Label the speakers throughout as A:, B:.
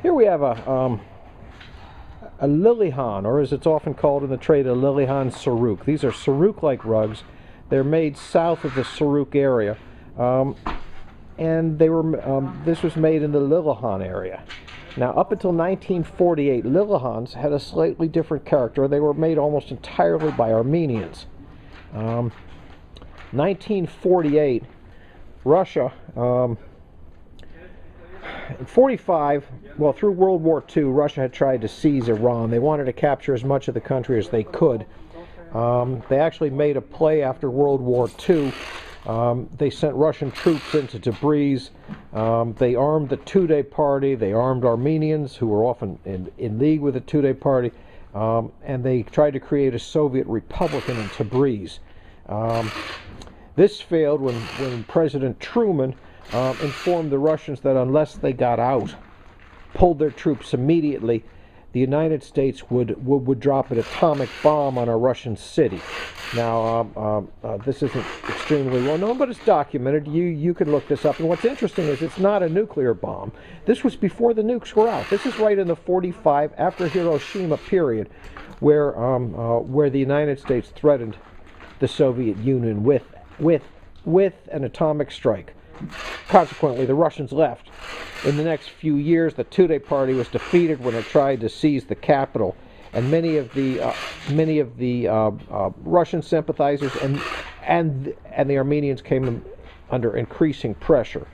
A: Here we have a Lilihan, or as it's often called in the trade, a Lilihan Sarouk. These are Sarouk-like rugs. They're made south of the Sarouk area, and they were this was made in the Lilihan area. Now, up until 1948, Lilihans had a slightly different character. They were made almost entirely by Armenians. 1948, Russia, in 45, well, through World War II, Russia had tried to seize Iran. They wanted to capture as much of the country as they could. They actually made a play after World War II. They sent Russian troops into Tabriz. They armed the Tudeh party. They armed Armenians, who were often in league with the Tudeh party. And they tried to create a Soviet Republic in Tabriz. This failed when President Truman informed the Russians that unless they got out, pulled their troops immediately, the United States would drop an atomic bomb on a Russian city. Now, this isn't extremely well known, but it's documented. You can look this up. And what's interesting is it's not a nuclear bomb. This was before the nukes were out. This is right in the 45 after Hiroshima period, where the United States threatened the Soviet Union with an atomic strike. Consequently, the Russians left. In the next few years, the Tudeh party was defeated when it tried to seize the capital, and many of the Russian sympathizers and the Armenians came under increasing pressure.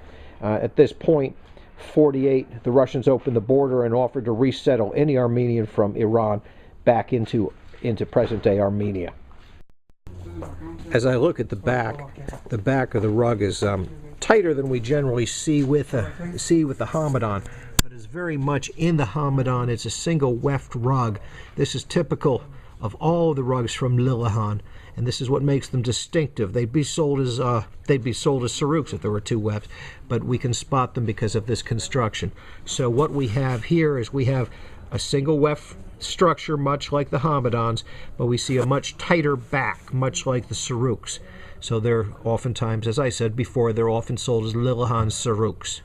A: At this point, 48, the Russians opened the border and offered to resettle any Armenian from Iran back into present-day Armenia. As I look at the back of the rug is tighter than we generally see with the Hamadan, but is very much in the Hamadan. It's a single weft rug. This is typical of all of the rugs from Lilihan, and this is what makes them distinctive. They'd be sold as Sarouks if there were two wefts, but we can spot them because of this construction. So what we have here is we have a single weft structure, much like the Hamadans, but we see a much tighter back, much like the Sarouks. So they're oftentimes, as I said before, they're often sold as Lilihan Sarouks.